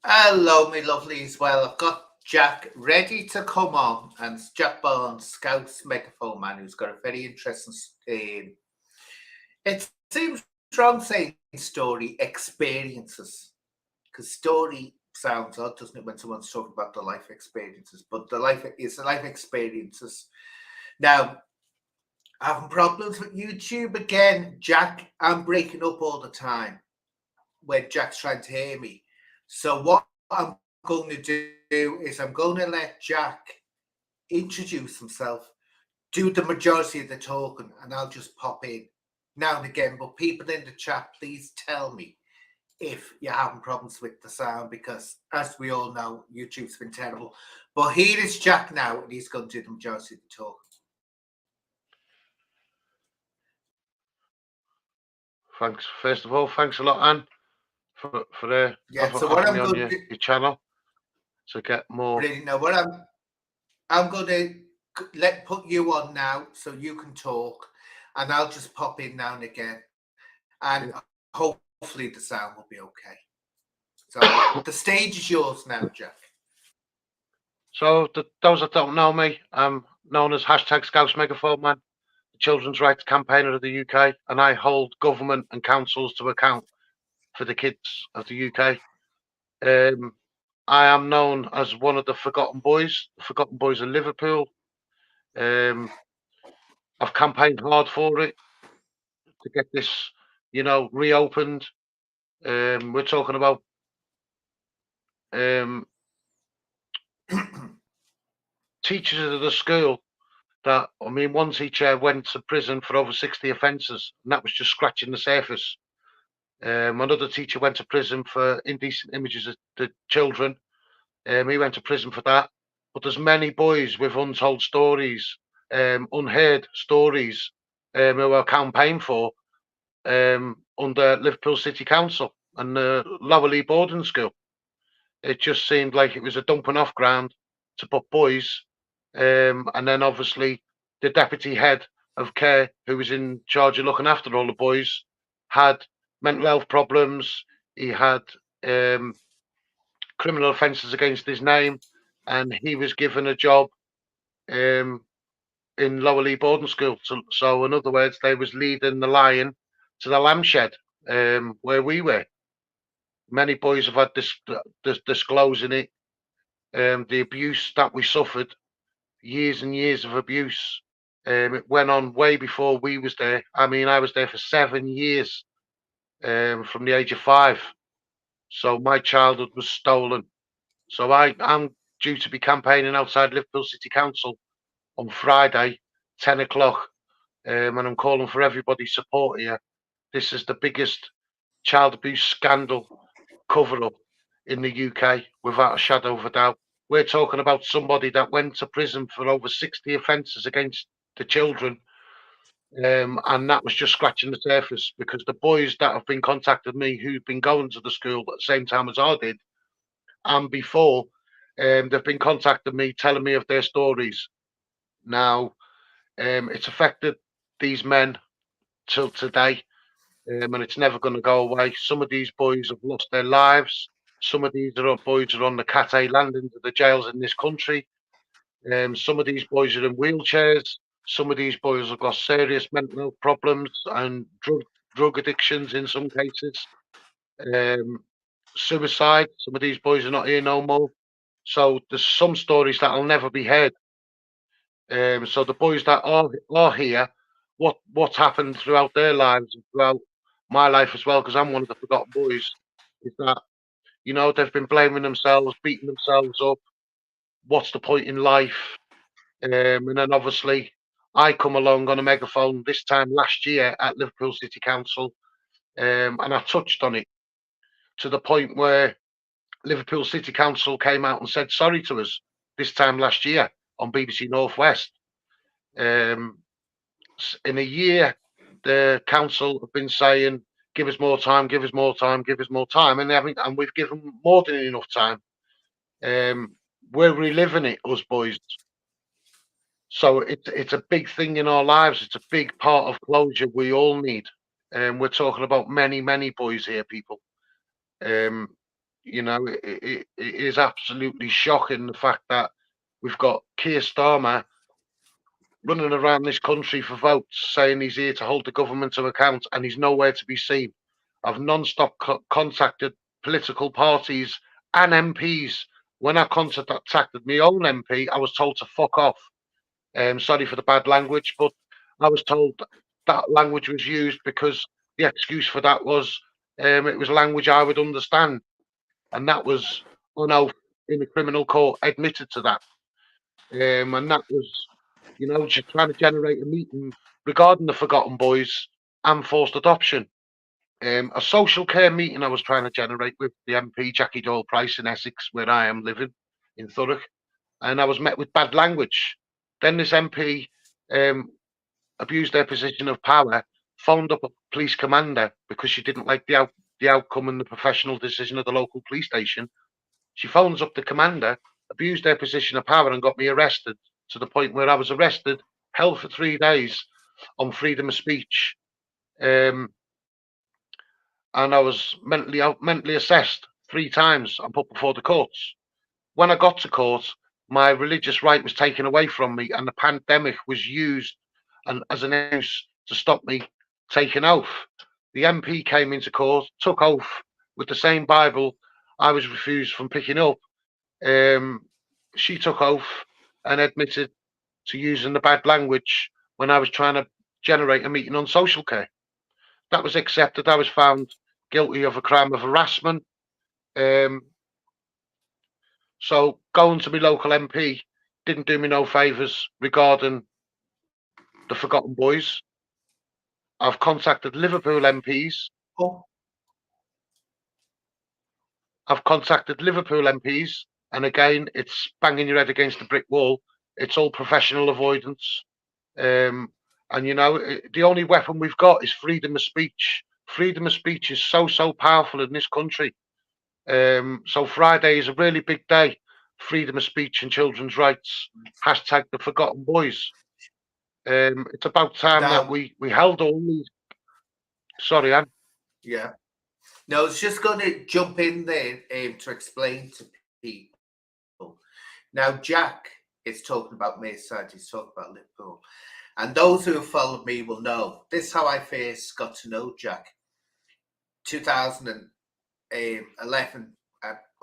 Hello, my lovelies. Well, I've got Jack ready to come on, and it's Jack Bones, Scouse Megaphone Man, who's got a very interesting. It seems wrong saying story experiences, because story sounds odd, doesn't it, when someone's talking about the life experiences? But the life is the life experiences. Now, having problems with YouTube again, Jack. I'm breaking up all the time when Jack's trying to hear me. So what I'm going to do is I'm going to let Jack introduce himself, do the majority of the talking, and I'll just pop in now and again. But people in the chat, please tell me if you're having problems with the sound, because as we all know, YouTube's been terrible. But here is Jack now, and he's going to do the majority of the talking. Thanks. First of all, thanks a lot, Anne, for So what having I'm me on going to your channel to get more. really know what I'm going to put you on now so you can talk, and I'll just pop in now and again, and hopefully the sound will be okay. So the stage is yours now, Jack. So those that don't know me, I'm known as #Scouse Megaphone Man, the children's rights campaigner of the UK, and I hold government and councils to account for the kids of the UK. I am known as one of the forgotten boys of Liverpool. I've campaigned hard for it to get this, reopened. We're talking about um, teachers of the school that, I mean, one teacher went to prison for over 60 offences, and that was just scratching the surface. Another teacher went to prison for indecent images of the children. He went to prison for that. But there's many boys with untold stories, unheard stories, who are campaigned for under Liverpool City Council and the Lower Lee Boarding School. It just seemed like it was a dumping off ground to put boys. And then obviously the deputy head of care, who was in charge of looking after all the boys, had mental health problems. He had criminal offences against his name, and he was given a job um, in Lower Lee Boarding School. So, in other words, they was leading the lion to the lamb shed where we were. Many boys have had this disclosing it, the abuse that we suffered, years and years of abuse. It went on way before we was there. I mean, I was there for 7 years, from the age of 5. So my childhood was stolen. So I'm due to be campaigning outside Liverpool City Council on Friday, 10 o'clock, and I'm calling for everybody's support here. This is the biggest child abuse scandal cover up in the UK, without a shadow of a doubt. We're talking about somebody that went to prison for over 60 offences against the children, and that was just scratching the surface, because the boys that have been contacted me, who've been going to the school at the same time as I did, and before, they've been contacting me, telling me of their stories. Now, it's affected these men till today, and it's never going to go away. Some of these boys have lost their lives. Some of these boys are on the Cat A landings of the jails in this country. Some of these boys are in wheelchairs. Some of these boys have got serious mental health problems and drug addictions in some cases. Suicide. Some of these boys are not here no more. So there's some stories that'll never be heard. So the boys that are here, what's happened throughout their lives and throughout my life as well, because I'm one of the forgotten boys, is that, they've been blaming themselves, beating themselves up. What's the point in life? And then obviously I come along on a megaphone this time last year at Liverpool City Council, and I touched on it to the point where Liverpool City Council came out and said sorry to us this time last year on BBC Northwest. In a year, the council have been saying, "Give us more time, give us more time, give us more time," and we've given more than enough time. We're reliving it, us boys. So it's a big thing in our lives. It's a big part of closure we all need. We're talking about many boys here, people. Um, You know, it is absolutely shocking the fact that we've got Keir Starmer running around this country for votes, saying he's here to hold the government to account, and he's nowhere to be seen. I've non-stop contacted political parties and MPs. When I contacted my own MP, I was told to fuck off. Sorry for the bad language, but I was told that language was used because the excuse for that was it was language I would understand, and that was on oath in the criminal court admitted to that, and that was, you know, just trying to generate a meeting regarding the Forgotten Boys and forced adoption. A social care meeting I was trying to generate with the MP Jackie Doyle Price in Essex, where I am living in Thurrock, and I was met with bad language. Then this MP um, abused their position of power, phoned up a police commander because she didn't like the outcome and the professional decision of the local police station. She phones up the commander, abused their position of power, and got me arrested to the point where I was arrested, held for 3 days on freedom of speech, um, and I was mentally assessed 3 times and put before the courts. When I got to court, my religious right was taken away from me, and the pandemic was used as an excuse to stop me taking oath. The MP came into court, took oath with the same Bible I was refused from picking up. She took oath and admitted to using the bad language when I was trying to generate a meeting on social care. That was accepted. I was found guilty of a crime of harassment. Um, So going to my local MP didn't do me no favours regarding the Forgotten Boys. I've contacted Liverpool MPs. Oh, I've contacted Liverpool MPs, and again, it's banging your head against a brick wall. It's all professional avoidance. And you know, the only weapon we've got is freedom of speech. Freedom of speech is so powerful in this country. So Friday is a really big day. Freedom of speech and children's rights. Hashtag the Forgotten Boys. It's about time that now, we held all these. Sorry, Anne. yeah. No, I was just going to jump in there to explain to people. Now, Jack is talking about Mayside, he's talking about Liverpool. And those who have followed me will know this is how I first got to know Jack. 2011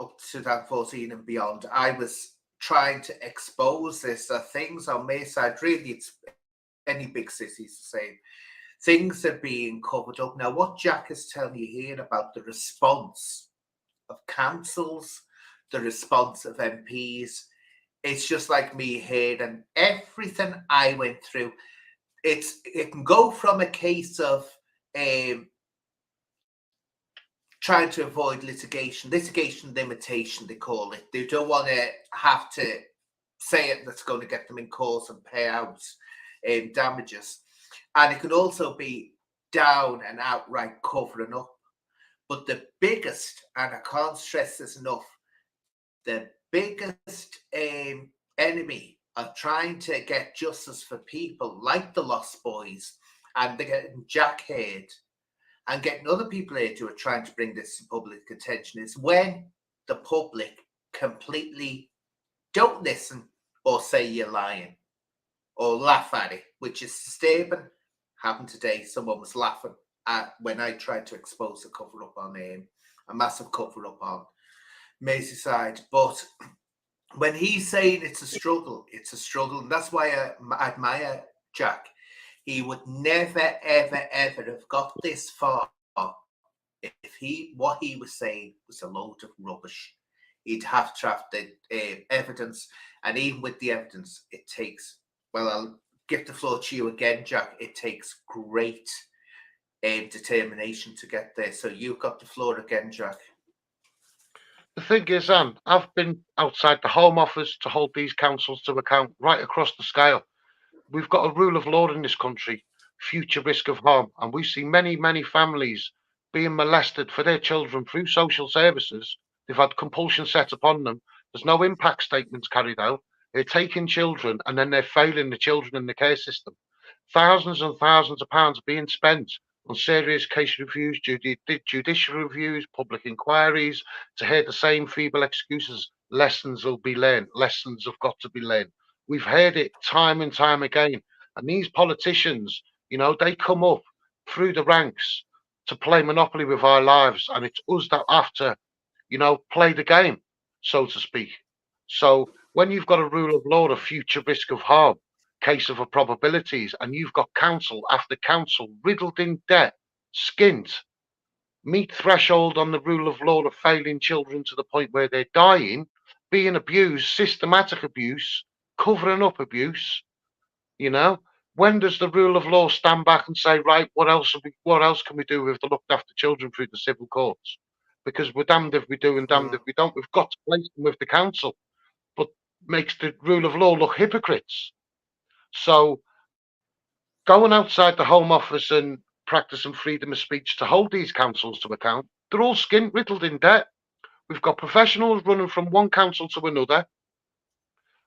up to 2014 and beyond, I was trying to expose this. Things on Mayside, really, it's any big cities the same. Things are being covered up. Now, what Jack is telling you here about the response of councils, the response of MPs, it's just like me here and everything I went through. It can go from a case of trying to avoid litigation limitation, they call it. They don't want to have to say it that's going to get them in court and pay out damages. And it can also be down and outright covering up. But the biggest, and I can't stress this enough, the biggest enemy of trying to get justice for people like the Lost Boys, and they're getting Jack Heard and getting other people here who are trying to bring this to public attention, is when the public completely don't listen or say you're lying or laugh at it, which is disturbing. Happened today. Someone was laughing at when I tried to expose a cover up on a massive cover up on Merseyside. But when he's saying it's a struggle, it's a struggle. And that's why I admire Jack. He would never, ever, ever have got this far if what he was saying was a load of rubbish. He'd have to have the evidence. And even with the evidence, it takes, well, I'll give the floor to you again, Jack. It takes great determination to get there. So you've got the floor again, Jack. The thing is, Anne, I've been outside the Home Office to hold these councils to account right across the scale. We've got a rule of law in this country, future risk of harm, and we see many families being molested for their children through social services. They've had compulsion set upon them. There's no impact statements carried out. They're taking children and then they're failing the children in the care system. Thousands and thousands of pounds are being spent on serious case reviews, judicial reviews, public inquiries, to hear the same feeble excuses. Lessons will be learned. Lessons have got to be learned. We've heard it time and time again. And these politicians, they come up through the ranks to play Monopoly with our lives. And it's us that have to, play the game, so to speak. So when you've got a rule of law, a future risk of harm, case of a probabilities, and you've got council after council riddled in debt, skint, meet threshold on the rule of law of failing children to the point where they're dying, being abused, systematic abuse, covering up abuse, when does the rule of law stand back and say, right, what else can we do with the looked after children through the civil courts? Because we're damned if we do and damned if we don't. We've got to place them with the council, but makes the rule of law look hypocrites. So going outside the Home Office and practicing freedom of speech to hold these councils to account, they're all skin riddled in debt. We've got professionals running from one council to another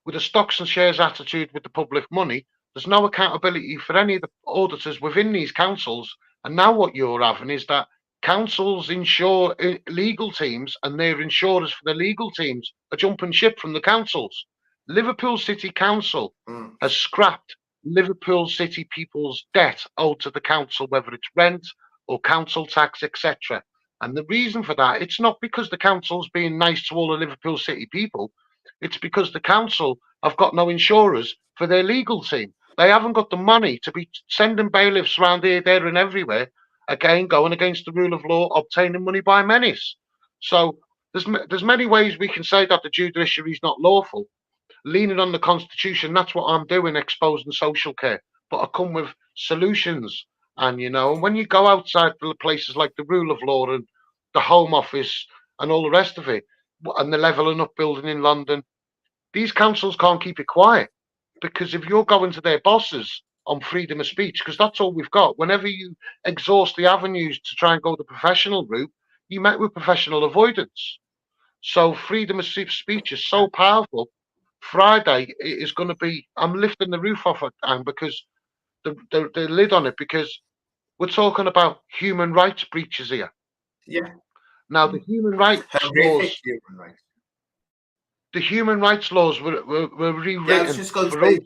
with a stocks and shares attitude with the public money. There's no accountability for any of the auditors within these councils. And now what you're having is that councils insure legal teams, and their insurers for the legal teams are jumping ship from the councils. Liverpool City Council has scrapped Liverpool City people's debt owed to the council, whether it's rent or council tax, etc. And the reason for that, it's not because the council's being nice to all the Liverpool City people. It's because the council have got no insurers for their legal team. They haven't got the money to be sending bailiffs around here, there, and everywhere. Again, going against the rule of law, obtaining money by menace. So there's many ways we can say that the judiciary is not lawful. Leaning on the constitution, that's what I'm doing, exposing social care. But I come with solutions. And, and when you go outside the places like the rule of law and the Home Office and all the rest of it, and the Levelling Up building in London, these councils can't keep it quiet. Because if you're going to their bosses on freedom of speech, because that's all we've got, whenever you exhaust the avenues to try and go the professional route, you met with professional avoidance. So freedom of speech is so powerful. Friday is going to be, I'm lifting the roof off it, and because the lid on it, because we're talking about human rights breaches here. Yeah. Now the human rights laws, the human rights laws were rewritten. Yeah, I was just going to say.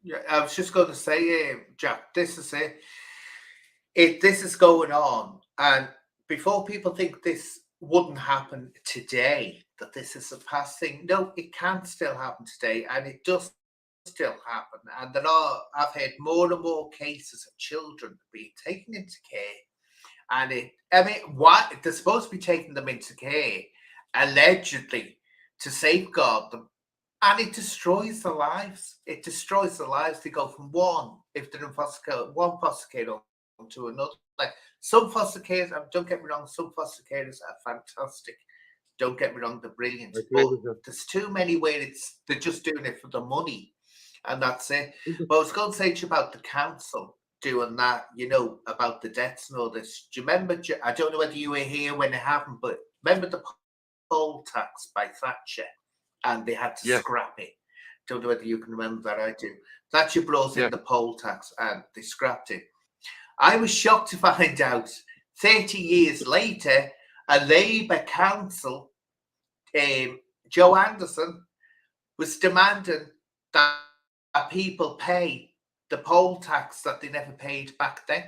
Yeah, I was just going to say, Jack, this is it. This is going on, and before people think this wouldn't happen today, that this is a past thing. No, it can still happen today, and it does still happen. And I've heard more and more cases of children being taken into care, and why they're supposed to be taking them into care allegedly to safeguard them, and it destroys their lives. It destroys their lives. They go from one, if they're in foster care, one foster care to another. Like some foster carers, don't get me wrong, some foster carers are fantastic. Don't get me wrong, they're brilliant. But there's too many where they're just doing it for the money, and that's it. But I was going to say to you about the council doing that, about the debts and all this. Do you remember? I don't know whether you were here when it happened, but remember the poll tax by Thatcher, and they had to scrap it. Don't know whether you can remember that. I do. Thatcher brought in the poll tax, and they scrapped it. I was shocked to find out 30 years later, a Labour council, Joe Anderson, was demanding that people pay the poll tax that they never paid back then,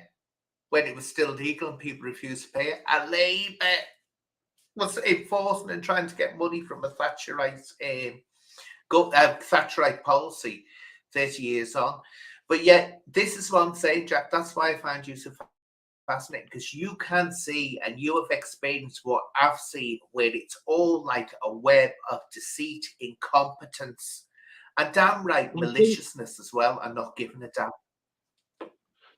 when it was still legal and people refused to pay it. A Labour was enforcing and trying to get money from a Thatcherite policy 30 years on. But yet, this is what I'm saying, Jack. That's why I find you so fascinating, because you can see and you have experienced what I've seen, where it's all like a web of deceit, incompetence, and downright maliciousness as well, and not giving a damn.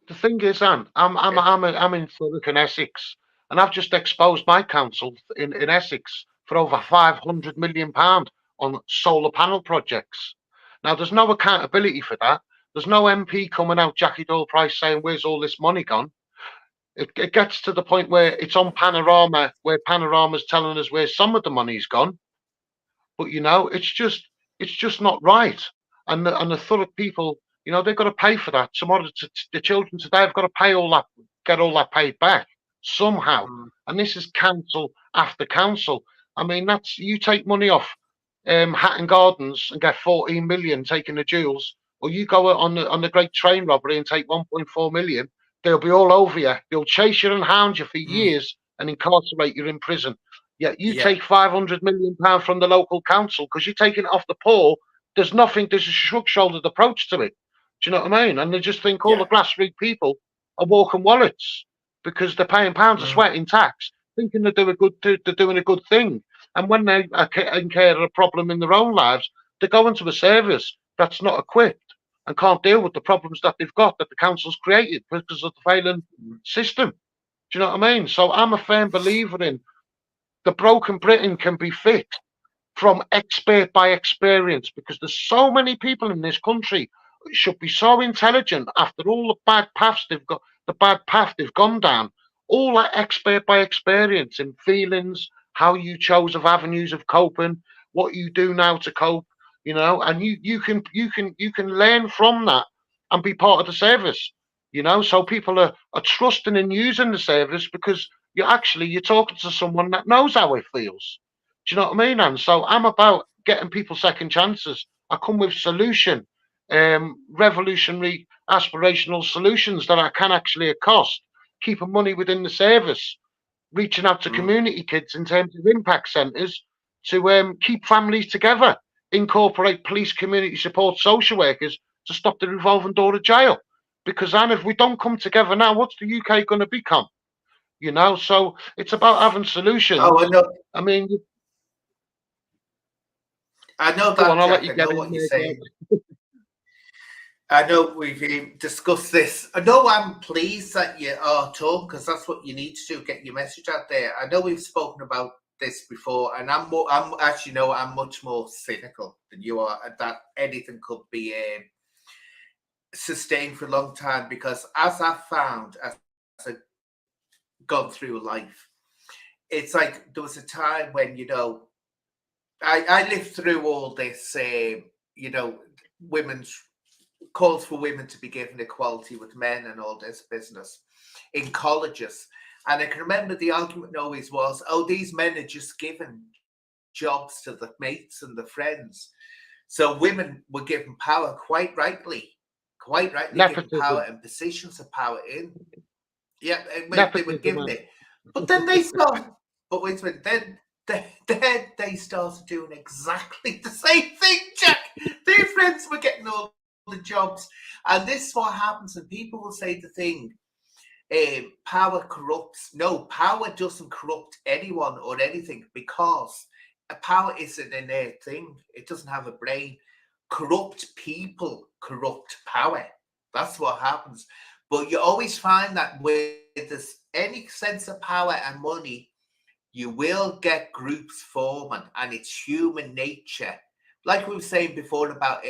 The thing is, Anne, I'm in Thurrock and Essex, and I've just exposed my council in Essex for over £500 million on solar panel projects. Now, there's no accountability for that. There's no MP coming out, Jackie Doyle Price, saying, where's all this money gone? It gets to the point where it's on Panorama, where Panorama's telling us where some of the money's gone. But, it's just not right. And the Thurrock people, You know, they've got to pay for that. Tomorrow, the children today have got to pay all that, get all that paid back somehow. Mm. And this is council after council. I mean, that's you take money off Hatton Gardens and get 14 million taking the jewels, or you go on the great train robbery and take 1.4 million. They'll be all over you. They'll chase you and hound you for Mm. years and incarcerate you in prison. Yet you Yeah. take 500 million pound from the local council because you're taking it off the poor. There's nothing. There's a shrug-shouldered approach to it. Do you know what I mean? And they just think all Yeah. the grassroots people are walking wallets because they're paying pounds of Mm. sweat in tax, thinking they're doing a good thing. And when they incur a problem in their own lives, they go into a service that's not equipped and can't deal with the problems that they've got that the council's created because of the failing Mm. system. Do you know what I mean? So I'm a firm believer in the broken Britain can be fixed from expert by experience because there's so many people in this country who should be so intelligent after all the bad paths they've got, the bad path they've gone down, all that expert by experience in feelings, how you chose of avenues of coping, what you do now to cope, you know, and you can learn from that and be part of the service, you know, so people are trusting and using the service because you're talking to someone that knows how it feels. Do you know what I mean? And so I'm about getting people second chances. I come with revolutionary, aspirational solutions that I can actually cost, keeping money within the service, reaching out to Mm. community kids in terms of impact centres to keep families together, incorporate police, community support, social workers to stop the revolving door of jail. Because then if we don't come together now, what's the UK going to become? You know, so it's about having Oh, solutions. I mean, I know go on, that, I'll let Jack. you I get know in what you're there. saying. I know we've discussed this. I know I'm pleased that you are talking because that's what you need to do, get your message out there. I know we've spoken about this before, and I'm actually no, I'm much more cynical than you are that anything could be sustained for a long time because as I've found as I've gone through life, it's like there was a time when I lived through all this, women's calls for women to be given equality with men and all this business in colleges. And I can remember the argument always was, oh, these men are just given jobs to the mates and the friends. So women were given power quite rightly given power Nepotism, and positions of power in. Yeah, they were nepotism, given man. it. But then they started, but wait a minute, then they started doing exactly the same thing, Jack. Their friends were getting all the jobs. And this is what happens, and people will say the thing, power corrupts. No, power doesn't corrupt anyone or anything because a power is an innate thing. It doesn't have a brain. Corrupt people corrupt power. That's what happens. But you always find that with this, any sense of power and money, you will get groups forming, and it's human nature. Like we were saying before about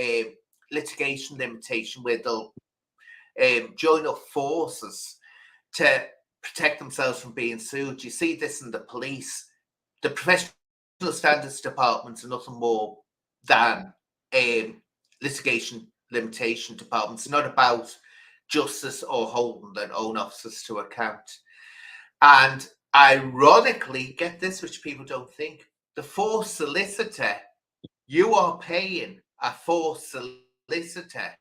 litigation limitation, where they'll join up forces to protect themselves from being sued. You see this in the police. The professional standards departments are nothing more than litigation limitation departments. It's not about justice or holding their own officers to account. And ironically, get this, which people don't think, the forced solicitor, you are paying a forced solicitor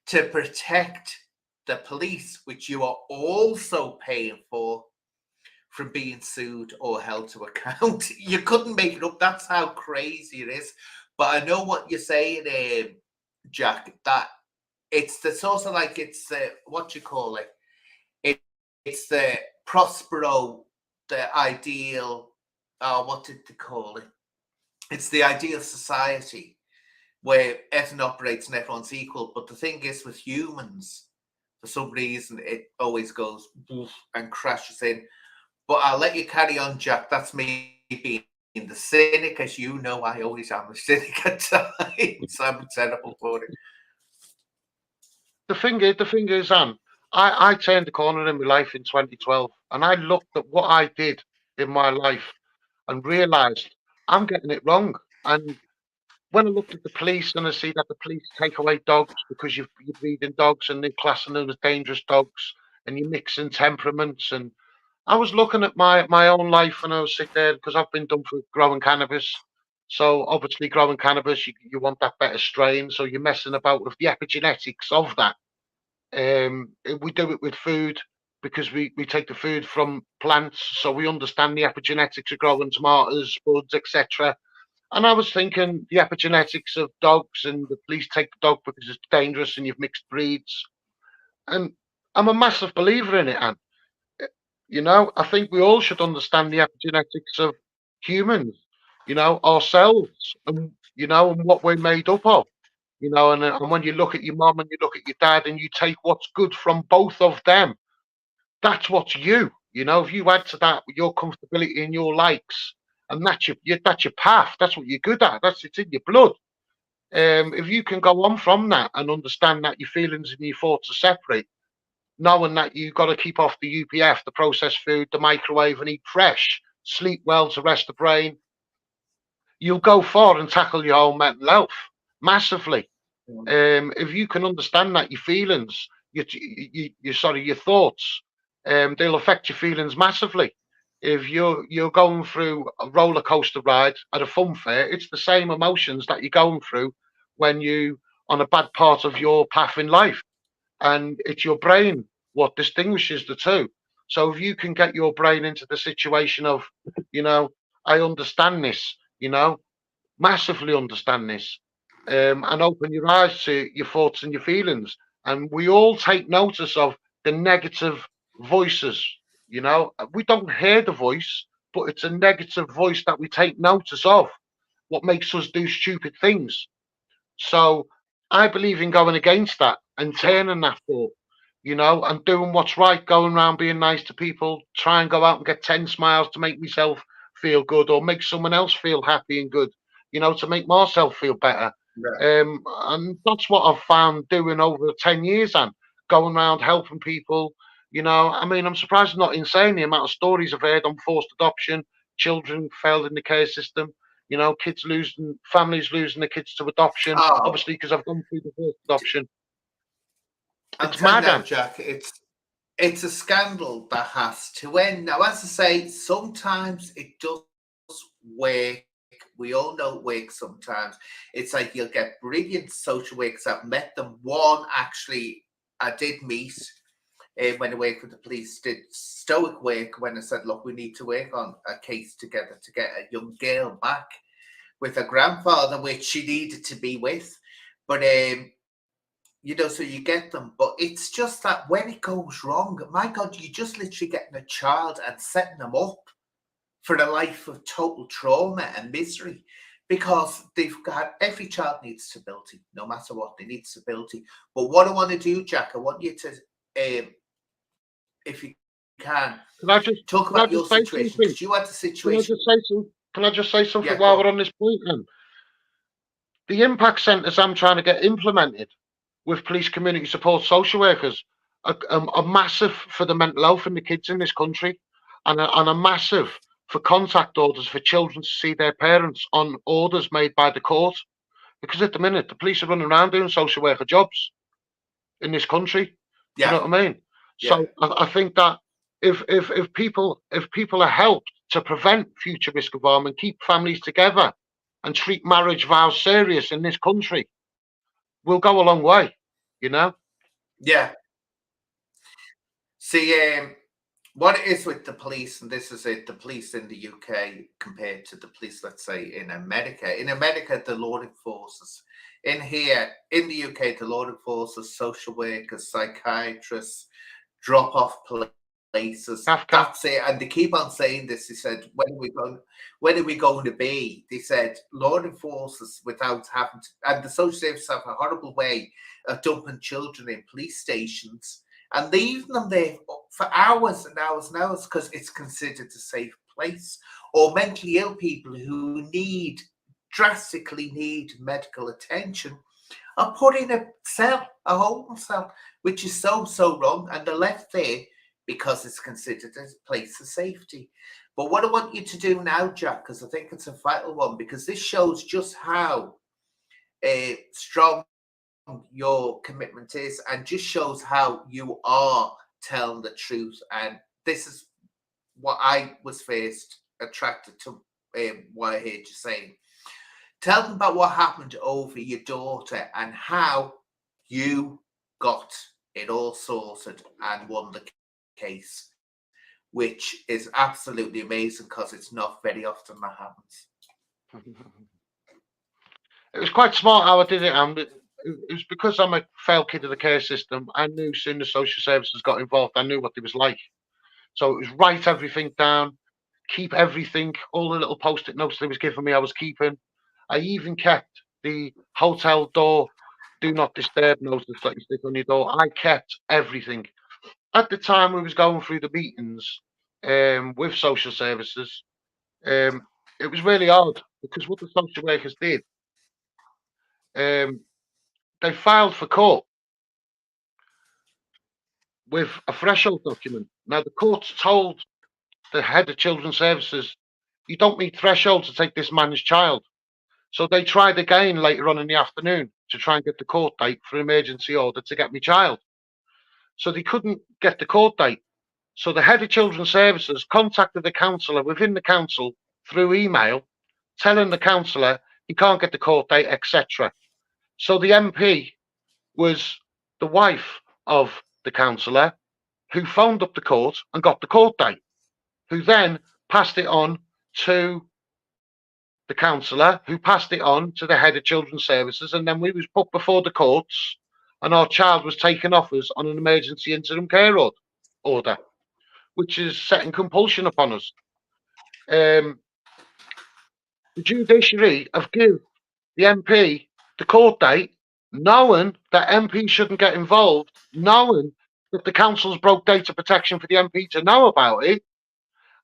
to protect the police, which you are also paying for, from being sued or held to account. You couldn't make it up. That's how crazy it is. But I know what you're saying, Jack, that it's the sort of like, it's what you call it. It's the Prospero, the ideal, what did they call it? It's the ideal society where everything operates and everyone's equal. But the thing is, with humans, for some reason, it always goes and crashes in. But I'll let you carry on, Jack. That's me being the cynic. As you know, I always am a cynic at times. I'm terrible for it. The thing is, I turned the corner in my life in 2012, and I looked at what I did in my life and realised I'm getting it wrong. And when I look at the police and I see that the police take away dogs because you're breeding dogs and they're classing them as dangerous dogs and you're mixing temperaments, and I was looking at my own life and I was sitting there because I've been done for growing cannabis. So obviously growing cannabis, you want that better strain. So you're messing about with the epigenetics of that. We do it with food because we take the food from plants, so we understand the epigenetics of growing tomatoes, buds, etc. And I was thinking the epigenetics of dogs, and the police take the dog because it's dangerous and you've mixed breeds. And I'm a massive believer in it, and I think we all should understand the epigenetics of humans, ourselves, and and what we're made up of. And when you look at your mom and you look at your dad and you take what's good from both of them, that's what's you. If you add to that your comfortability and your likes, and that's your path. That's what you're good at. It's in your blood. If you can go on from that and understand that your feelings and your thoughts are separate, knowing that you've got to keep off the UPF, the processed food, the microwave, and eat fresh, sleep well to rest the brain, you'll go far and tackle your own mental health massively. If you can understand that your feelings, your thoughts, they'll affect your feelings massively. If you're going through a roller coaster ride at a fun fair, it's the same emotions that you're going through when you on a bad part of your path in life, and it's your brain what distinguishes the two. So if you can get your brain into the situation of, I understand this, massively understand this, and open your eyes to your thoughts and your feelings. And we all take notice of the negative voices. We don't hear the voice, but it's a negative voice that we take notice of, what makes us do stupid things. So I believe in going against that and turning that thought, and doing what's right, going around being nice to people, try and go out and get 10 smiles to make myself feel good or make someone else feel happy and good, to make myself feel better. Right. And that's what I've found doing over 10 years and going around helping people. I'm surprised it's not insane the amount of stories I've heard on forced adoption, children failed in the care system, kids losing, families losing their kids to adoption, Oh, obviously, because I've gone through the first adoption. I'm It's telling you mad, now, and Jack, it's a scandal that has to end. Now, as I say, sometimes it does work. We all know it works sometimes. It's like you'll get brilliant social workers. I've met them. One actually I did meet when I worked with the police, did stoic work when I said, look, we need to work on a case together to get a young girl back with her grandfather, which she needed to be with. But so you get them, but it's just that when it goes wrong, my God, you just literally getting a child and setting them up for a life of total trauma and misery, because they've got, every child needs stability, no matter what, they need stability. But what I want to do, Jack, I want you to, if you can, can I just talk can I about just your say situation, something? because you had a Can I situation. just say some? Can I just say something Yeah, go while on. we're on this point? Then the impact centres I'm trying to get implemented with police community support social workers are massive for the mental health in the kids in this country, and a massive for contact orders for children to see their parents on orders made by the court. Because at the minute, the police are running around doing social worker jobs in this country. Do you Yeah, know what I mean? yeah, So I think that if people are helped to prevent future risk of harm and keep families together and treat marriage vows serious in this country, we'll go a long way. You know. yeah. See, what it is with the police, and this is it, the police in the UK compared to the police, let's say, in America. In America, the law enforcers. In here, in the UK, the law enforcers, social workers, psychiatrists, drop off places. Kafka. That's it. And they keep on saying this. They said, when are we going to be? They said law enforcers without having to, and the social services have a horrible way of dumping children in police stations and leaving them there for hours and hours and hours because it's considered a safe place. Or mentally ill people who drastically need medical attention are put in a cell, a holding cell, which is so wrong. And they're left there because it's considered a place of safety. But what I want you to do now, Jack, because I think it's a vital one, because this shows just how strong your commitment is, and just shows how you are telling the truth. And this is what I was first attracted to, what I heard you saying. Tell them about what happened over your daughter and how you got it all sorted and won the case, which is absolutely amazing because it's not very often that happens. It was quite smart how I did it, and it was because I'm a failed kid of the care system. I knew as soon as social services got involved, I knew what it was like. So it was write everything down, keep everything, all the little post-it notes they was giving me, I was keeping. I even kept the hotel door do not disturb notice that you stick on your door. I kept everything. At the time we was going through the meetings with social services, it was really odd because what the social workers did, they filed for court with a threshold document. Now the courts told the head of children's services, you don't meet threshold to take this man's child. So they tried again later on in the afternoon to try and get the court date for emergency order to get me child. So they couldn't get the court date. So the head of children's services contacted the counsellor within the council through email, telling the counsellor he can't get the court date, etc. So the MP was the wife of the counsellor who phoned up the court and got the court date, who then passed it on to the counsellor, who passed it on to the head of children's services, and then we was put before the courts and our child was taken off us on an emergency interim care order, which is setting compulsion upon us. The judiciary have given the MP the court date, knowing that MP shouldn't get involved, knowing that the council's broke data protection for the MP to know about it,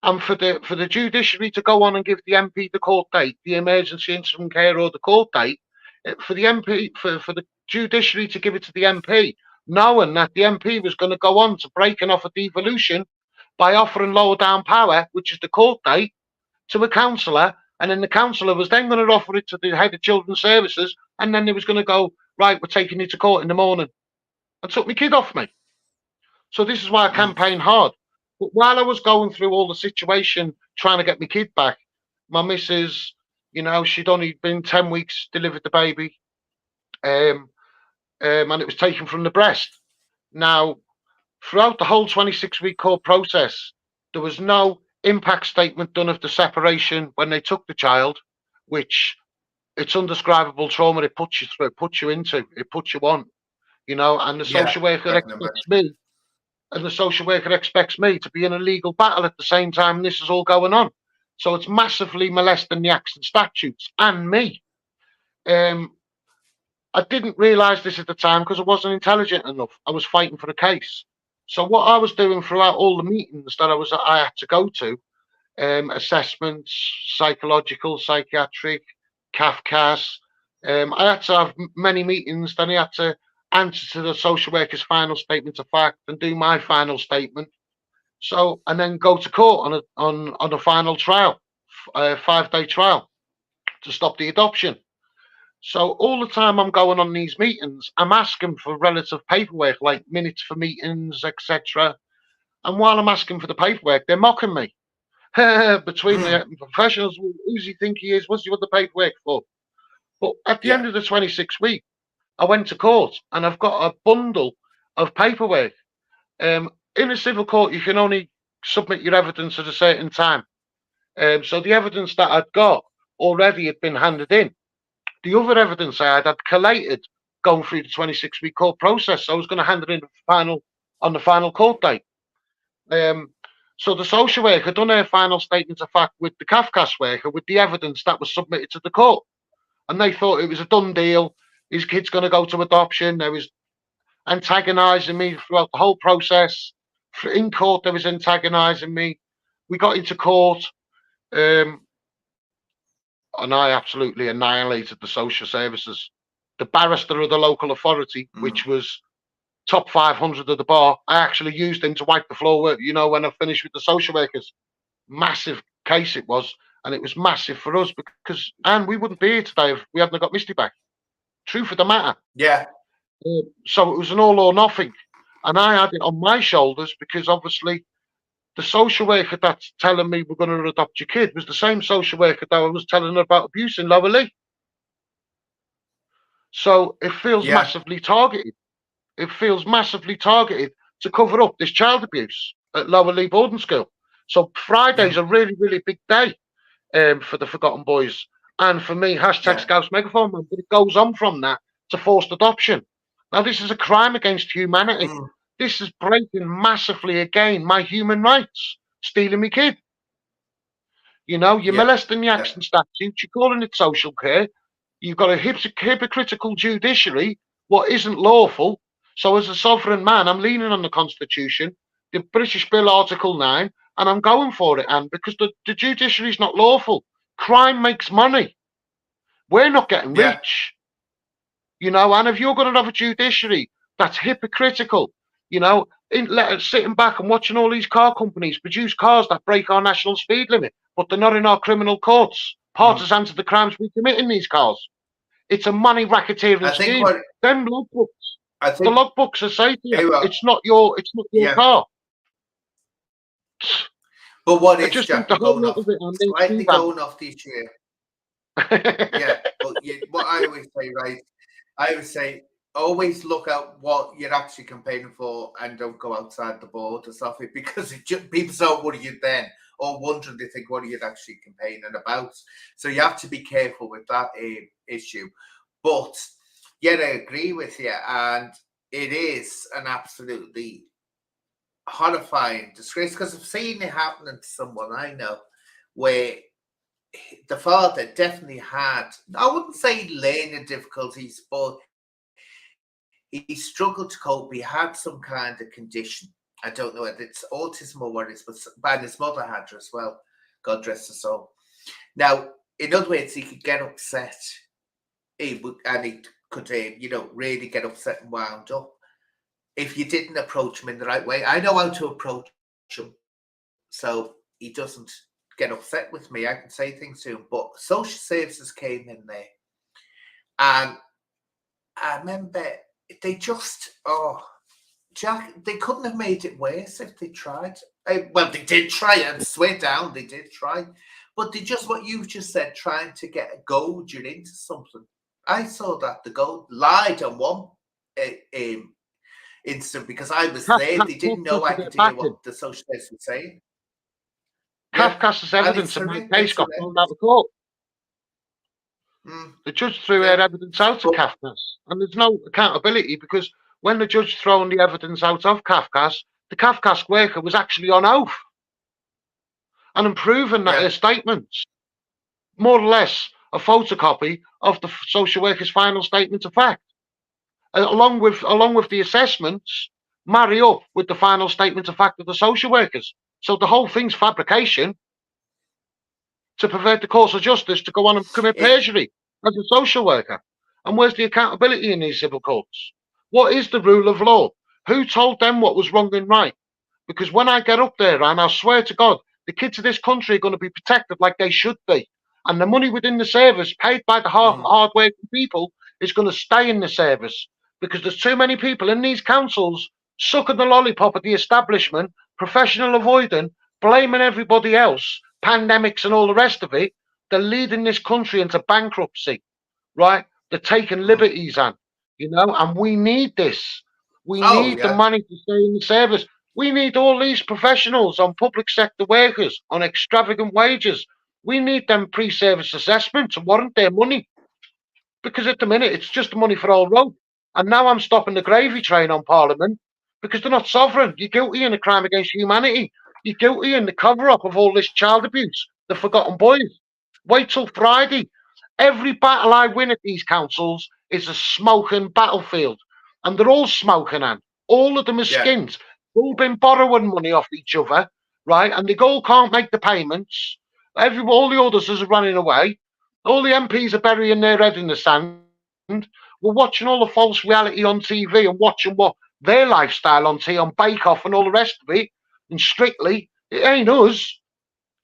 and for the judiciary to go on and give the MP the court date, the emergency interim care order court date, for the MP for the judiciary to give it to the MP, knowing that the MP was going to go on to break an offer devolution by offering lower down power, which is the court date, to a counsellor, and then the counsellor was then going to offer it to the head of children's services, and then they was going to go, right, we're taking you to court in the morning, and took my kid off me. So this is why I campaign hard. But while I was going through all the situation, trying to get my kid back, my missus, she'd only been 10 weeks, delivered the baby, and it was taken from the breast. Now, throughout the whole 26-week court process, there was no impact statement done of the separation when they took the child, which it's undescribable trauma it puts you through, it puts you into, it puts you on, and the social worker expects me. And the social worker expects me to be in a legal battle at the same time this is all going on. So it's massively molesting the acts and statutes and me. I didn't realise this at the time because I wasn't intelligent enough. I was fighting for a case. So what I was doing throughout all the meetings that I had to go to, assessments, psychological, psychiatric, CAFCAS, I had to have many meetings. Then I had to answer to the social worker's final statement of fact and do my final statement. So, and then go to court on a final trial, a 5-day trial to stop the adoption. So all the time I'm going on these meetings, I'm asking for relative paperwork, like minutes for meetings, etc. And while I'm asking for the paperwork, they're mocking me. Between the professionals, who's he think he is? What's he want the paperwork for? But at the end of the 26 weeks, I went to court and I've got a bundle of paperwork. In a civil court, you can only submit your evidence at a certain time. So the evidence that I'd got already had been handed in. The other evidence I had collated going through the 26-week court process. So I was going to hand it in on the final court date. So the social worker had done her final statement of fact with the CAFCAS worker with the evidence that was submitted to the court. And they thought it was a done deal. His kid's going to go to adoption. There was antagonising me throughout the whole process. In court, there was antagonising me. We got into court, and I absolutely annihilated the social services. The barrister of the local authority, which was top 500 of the bar, I actually used him to wipe the floor with, when I finished with the social workers. Massive case it was, and it was massive for us and we wouldn't be here today if we hadn't got Misty back. Truth of the matter. Yeah. So it was an all or nothing. And I had it on my shoulders because obviously the social worker that's telling me we're going to adopt your kid was the same social worker that I was telling her about abuse in Lower Lee. So it feels Yeah. massively targeted. It feels massively targeted to cover up this child abuse at Lower Lee Boarding School. So Friday's a really, really big day for the Forgotten Boys. And for me, hashtag Scouse Megaphone Man, but it goes on from that to forced adoption. Now, this is a crime against humanity. This is breaking massively again my human rights, stealing my kid. You know, you're molesting the Action statute, you're calling it social care. You've got a hypocritical judiciary, what isn't lawful. So as a sovereign man, I'm leaning on the Constitution, the British Bill Article 9, and I'm going for it, and because the judiciary is not lawful. Crime makes money. We're not getting rich. You know, and if you're going to have a judiciary that's hypocritical, you know, sitting back and watching all these car companies produce cars that break our national speed limit, but they're not in our criminal courts, partisans of the crimes we commit in these cars. It's a money racketeering scheme. Them logbooks, the logbooks are saying to you, it's not your car. But what is Jack, going off the issue? But what I always say, right? I always say, always look at what you're actually campaigning for and don't go outside the borders of it, because people don't worry you then, or wondering, they think, what are you actually campaigning about? So you have to be careful with that issue. But yeah, I agree with you, and it is an absolutely horrifying disgrace, because I've seen it happening to someone I know where the father definitely had, I wouldn't say learning difficulties, but he struggled to cope. He had some kind of condition. I don't know whether it's autism or what it is, but his mother had her as well. God rest her soul. Now, in other words, he could get upset. He could, really get upset and wound up if you didn't approach him in the right way. I know how to approach him, so he doesn't get upset with me. I can say things to him, but social services came in there, and I remember they just, Jack, they couldn't have made it worse if they tried. Well, they did try, and swear down, they did try, but they just, what you've just said, trying to get a goad you into something. I saw that the goad lied on one instant, because I was there. They didn't know I could hear what the social service was saying. Kafka's evidence of my case got thrown out of court. The judge threw her evidence out to Kafka's, and there's no accountability, because when the judge thrown the evidence out of Kafka's, the Kafka's worker was actually on oath and proven that her statements, more or less a photocopy of the social worker's final statement of fact, along with the assessments, marry up with the final statement of fact of the social workers. So the whole thing's fabrication to pervert the course of justice, to go on and commit perjury as a social worker. And where's the accountability in these civil courts? What is the rule of law? Who told them what was wrong and right? Because when I get up there, and I swear to God, the kids of this country are going to be protected like they should be. And the money within the service, paid by the hard-working people, is going to stay in the service. Because there's too many people in these councils sucking the lollipop at the establishment, professional avoiding, blaming everybody else, pandemics and all the rest of it. They're leading this country into bankruptcy, right? They're taking liberties on, and we need this. We need the money to stay in the service. We need all these professionals on public sector workers on extravagant wages. We need them pre-service assessments to warrant their money. Because at the minute, it's just the money for all road. And now I'm stopping the gravy train on Parliament because they're not sovereign. You're guilty in a crime against humanity. You're guilty in the cover-up of all this child abuse, the Forgotten Boys. Wait till Friday. Every battle I win at these councils is a smoking battlefield. And they're all smoking, and all of them are skins. They've all been borrowing money off each other, right? And they all can't make the payments. All the others are running away. All the MPs are burying their head in the sand. We're watching all the false reality on TV and watching what their lifestyle on Bake Off and all the rest of it. And Strictly, it ain't us.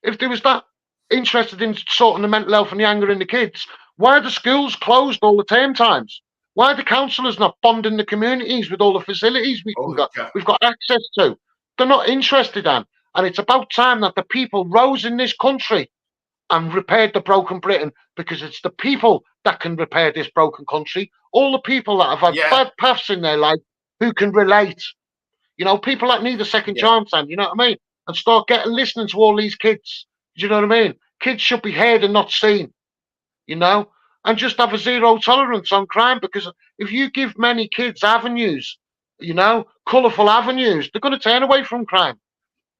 If they was that interested in sorting the mental health and the anger in the kids, why are the schools closed all the term times? Why are the councillors not bonding the communities with all the facilities we've got access to? They're not interested in. And it's about time that the people rose in this country and repaired the broken Britain, because it's the people that can repair this broken country. All the people that have had bad paths in their life who can relate. You know, people that need a second chance, and you know what I mean? And start listening to all these kids. Do you know what I mean? Kids should be heard and not seen, you know? And just have a zero tolerance on crime, because if you give many kids avenues, you know, colourful avenues, they're going to turn away from crime.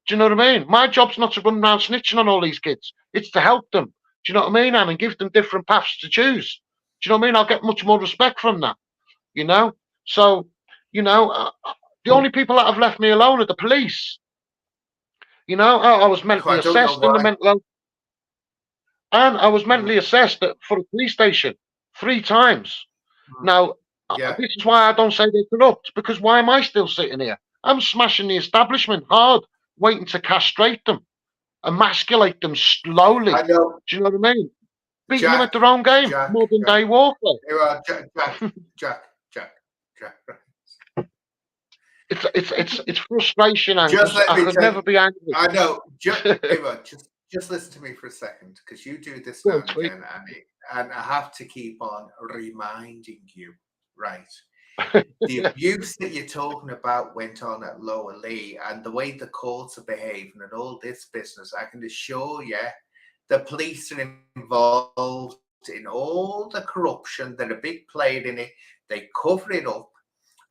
Do you know what I mean? My job's not to run around snitching on all these kids. It's to help them. Do you know what I mean, Anne? And give them different paths to choose. Do you know what I mean? I'll get much more respect from that, you know? So, you know, the only people that have left me alone are the police. You know, I was mentally assessed in the mental health. And I was mentally assessed for a police station 3 times. Now, this is why I don't say they're corrupt, because why am I still sitting here? I'm smashing the establishment hard, waiting to castrate them, emasculate them slowly. I know. Do you know what I mean? Beating them at their own game, modern day warfare. Jack. It's frustration, and I could never be angry. I know. Just listen to me for a second, because you do this now and again, and I have to keep on reminding you, right? The abuse that you're talking about went on at Lower Lee, and the way the courts are behaving and all this business, I can assure you the police are involved in all the corruption. They're a big player in it. They cover it up.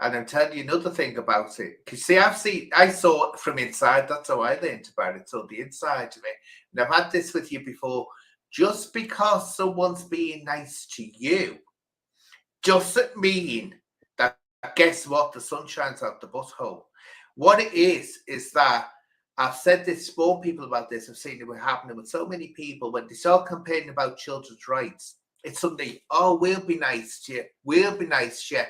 And I'm telling you another thing about it. Because see, I saw it from inside. That's how I learned about it. So the inside of it. And I've had this with you before. Just because someone's being nice to you doesn't mean that, guess what, the sun shines out the butthole. What it is that I've said this, spoken people about this, I've seen it happening with so many people. When they start complaining about children's rights, it's something, oh, we'll be nice to you. We'll be nice to you.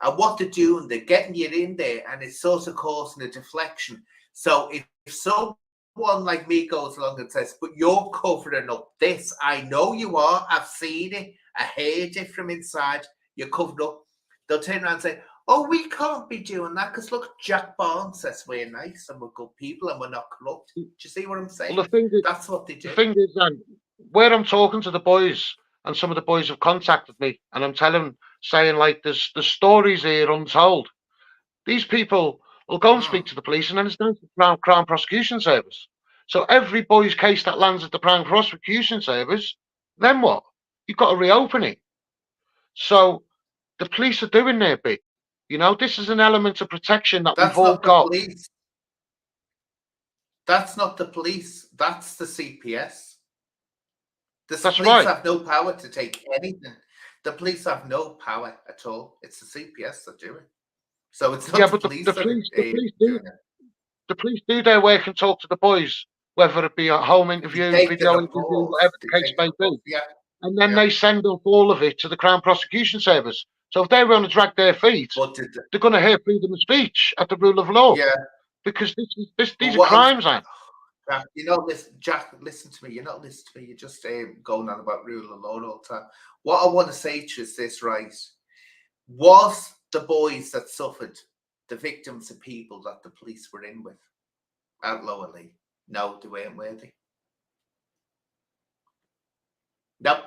And what they're doing, they're getting you in there, and it's sort of causing a deflection. So if someone like me goes along and says, but you're covering up this, I know you are, I've seen it, I heard it from inside, you're covered up, they'll turn around and say, oh, we can't be doing that, because look, Jack Barnes says we're nice and we're good people and we're not corrupt. Do you see what I'm saying? Well, the thing is, that's what they do. The thing is, where I'm talking to the boys, and some of the boys have contacted me, and I'm saying, like, there's stories here untold. These people will go and speak to the police, and then it's down to the Crown Prosecution Service. So every boy's case that lands at the Crown Prosecution Service, then what? You've got to reopen it. So the police are doing their bit. You know, this is an element of protection that we've all got. Police. That's not the police. That's the CPS. The police have no power to take anything. The police have no power at all. It's the CPS that do it. So it's not the police. The police do their work and talk to the boys, whether it be a home interview, video interview, whatever the case may be. And then they send up all of it to the Crown Prosecution Service. So if they want to drag their feet, they're going to hear freedom of speech at the rule of law. Yeah. Because these are crimes, you know, Jack, listen to me. You're not listening to me. You're just going on about rule of law all the time. What I want to say to you is this, right? Was the boys that suffered the victims of people that the police were in with at Lower Lee? No, they weren't worthy. Nope.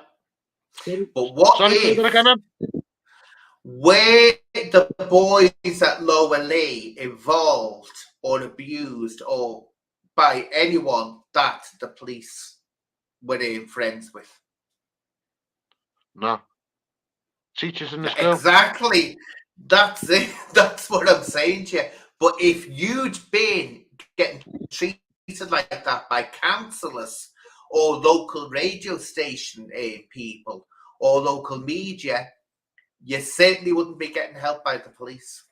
But what if were the boys at Lower Lee involved or abused or by anyone that the police were friends with? No. Teachers in the school. Exactly. That's it. That's what I'm saying to you. But if you'd been getting treated like that by councillors or local radio station people or local media, you certainly wouldn't be getting help by the police,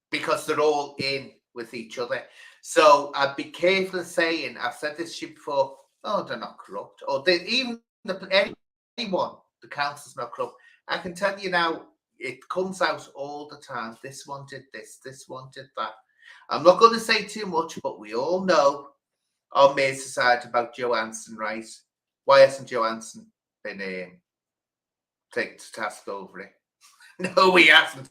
because they're all in with each other. So I'd be careful of saying, I've said this to you before, oh, they're not corrupt, or anyone, the council's not corrupt. I can tell you now, it comes out all the time. This one did this, this one did that. I'm not going to say too much, but we all know on Merseyside about Johansson, right? Why hasn't Johansson been taken to task over it? No, he hasn't.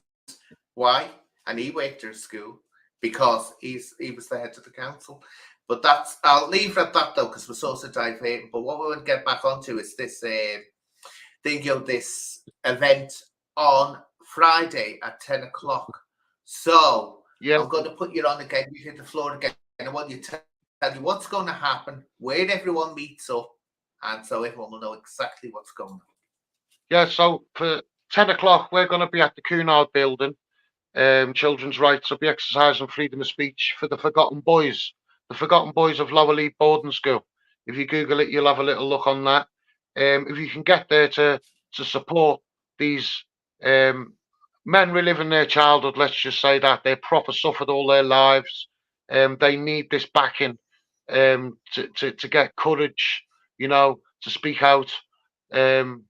Why? And he worked at school because he was the head of the council. But I'll leave it at that though, because we're sort of diverting. But what we want to get back onto is this this event on Friday at 10 o'clock. So Yeah. I'm going to put you on again. You hit the floor again. I want you to tell you what's going to happen, where everyone meets up, and so everyone will know exactly what's going on. Yeah, so for 10 o'clock, we're going to be at the Cunard Building. Children's rights will be exercising freedom of speech for the Forgotten Boys of Lower Leigh Boarding School. If you Google it, you'll have a little look on that. If you can get there to support these men reliving their childhood, let's just say that they're proper suffered all their lives. They need this backing to get courage, to speak out and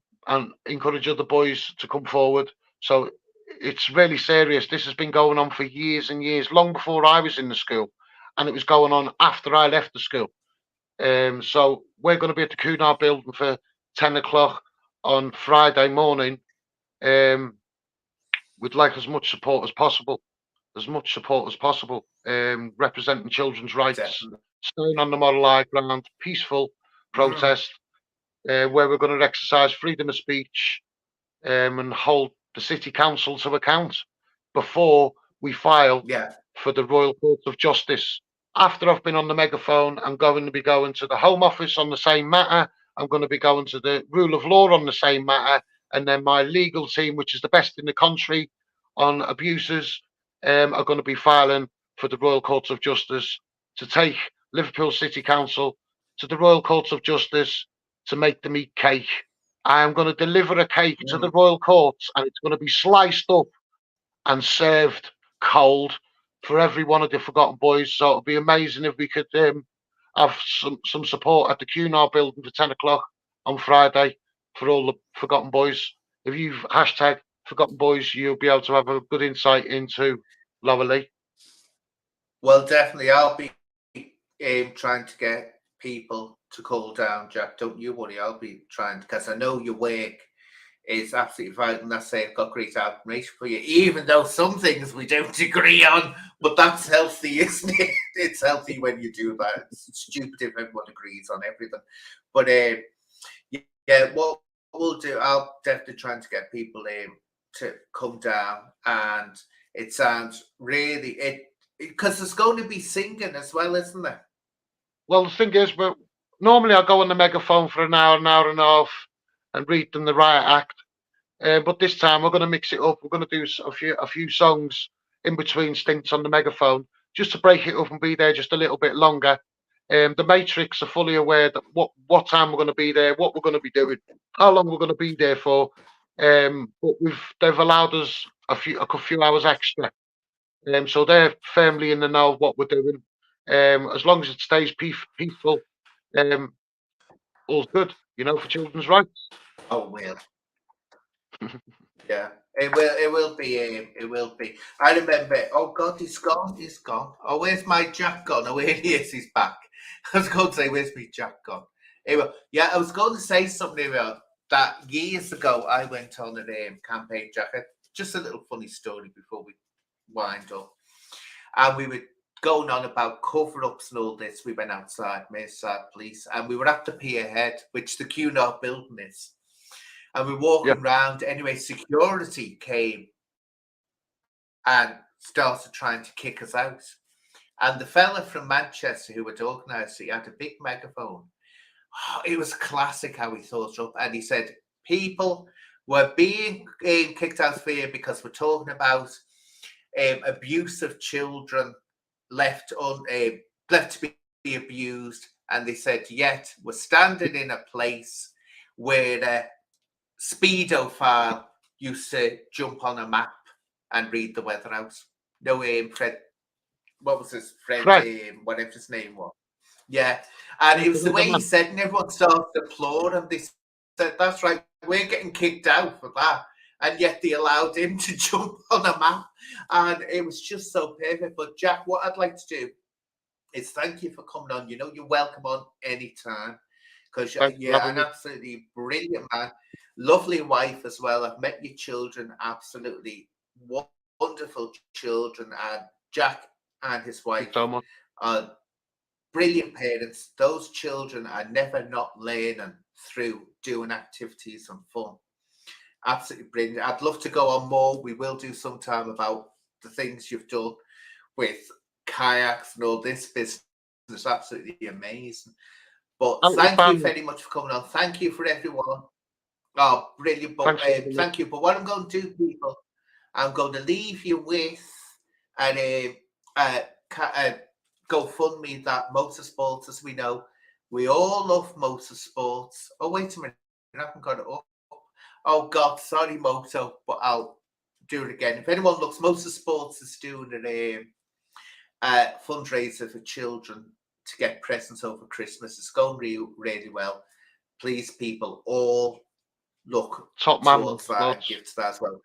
encourage other boys to come forward. So it's really serious. This has been going on for years and years, long before I was in the school, and it was going on after I left the school. So we're going to be at the Cunard Building for 10 o'clock on Friday morning. We'd like as much support as possible, representing children's rights, Definitely. staying on the Model High ground, peaceful protest, where we're going to exercise freedom of speech and hold the City Council to account before we file for the Royal Court of Justice. After I've been on the megaphone, I'm going to be going to the Home Office on the same matter. I'm going to be going to the Rule of Law on the same matter. And then my legal team, which is the best in the country on abuses, are going to be filing for the Royal Court of Justice to take Liverpool City Council to the Royal Court of Justice to make them eat cake. I am going to deliver a cake to the Royal Courts, and it's going to be sliced up and served cold for every one of the Forgotten Boys. So it'd be amazing if we could have some support at the Cunard Building for 10 o'clock on Friday for all the Forgotten Boys. If you hashtag Forgotten Boys, you'll be able to have a good insight into Lower Leigh. Well, definitely, I'll be trying to get people to call down, Jack. Don't you worry, I'll be trying, because I know your work is absolutely vital, and that's I've got great admiration for you, even though some things we don't agree on, but that's healthy, isn't it? It's healthy when you do that. It's stupid if everyone agrees on everything. But yeah, what we'll do, I'll definitely try to get people to come down, and it sounds really because there's going to be singing as well, isn't there? Well, the thing is, but normally I go on the megaphone for an hour and a half, and read them the riot act. But this time we're going to mix it up. We're going to do a few songs in between stints on the megaphone, just to break it up and be there just a little bit longer. The Matrix are fully aware that what time we're going to be there, what we're going to be doing, how long we're going to be there for. But they've allowed us a few hours extra. So they're firmly in the know of what we're doing. As long as it stays peaceful, all's good, for children's rights. Oh, well. Yeah, it will be. It will be. I remember. Oh God, he's gone. He's gone. Oh, where's my Jack gone? Oh, here he is. He's back. I was going to say, where's my Jack gone? Anyway, yeah, I was going to say something about that. Years ago, I went on a campaign, Jack. Just a little funny story before we wind up. And we were going on about cover-ups and all this. We went outside, Merseyside Police, and we were at the pier head, which the Cunard Building is. And we're walking around. Anyway, security came and started trying to kick us out. And the fella from Manchester who had organised it, he had a big megaphone. Oh, it was classic how he thought up. And he said, people were being kicked out of here because we're talking about abuse of children left to be abused. And they said, yet we're standing in a place where Speedophile used to jump on a map and read the weather out. No, Fred, what was his Fred? Whatever his name was. Yeah, and it was the way he said, and everyone started to applaud him. They said, "That's right, we're getting kicked out for that," and yet they allowed him to jump on a map, and it was just so perfect. But Jack, what I'd like to do is thank you for coming on. You're welcome on anytime, because you're an absolutely brilliant man. lovely wife as well. I've met your children, absolutely wonderful children, and Jack and his Thank you wife so much. are brilliant parents. Those children are never not learning through doing activities and fun. Absolutely brilliant. I'd love to go on more. We will do sometime about the things you've done with kayaks and all this business. Absolutely amazing. But Out your thank you family. very much for coming on. Thank you for everyone. Oh, brilliant. But Thanks for having me. thank you. But what I'm going to do, people, I'm going to leave you with an GoFundMe that motorsports, as we know, we all love motorsports. Oh, wait a minute. I haven't got it up. Oh, God, sorry, Moto, but I'll do it again. If anyone looks, Motorsports is doing a fundraiser for children to get presents over Christmas. It's going really, really well. Please, people, all look Top man, towards that and lads. give to that as well.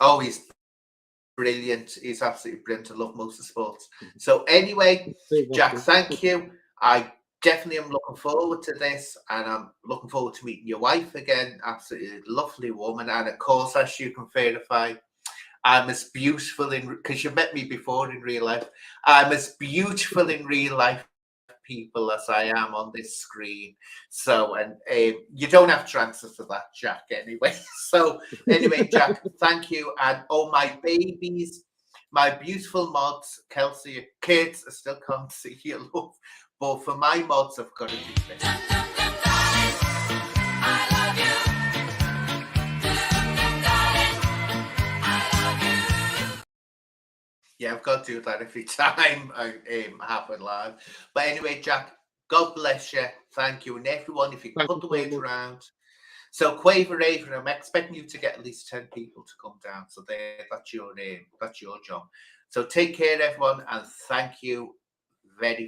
Oh, he's brilliant. He's absolutely brilliant. I love motorsports. So anyway, Jack, thank you. I definitely am looking forward to this, and I'm looking forward to meeting your wife again. Absolutely lovely woman. And of course, as you can verify, I'm as beautiful because you met me before in real life. I'm as beautiful in real life, people, as I am on this screen. So, and you don't have to answer to that, Jack, anyway. So, anyway, Jack, thank you. And oh, my babies, my beautiful mods, Kelsey, kids, I still can't see you, love. But for my mods, I've got to do this. Yeah, I've got to do that every time I have it live. But anyway, Jack, God bless you. Thank you. And everyone, if you Thank put you the so word much. around. So Quaver Raven, I'm expecting you to get at least 10 people to come down. So that's your name. That's your job. So take care, everyone, and thank you very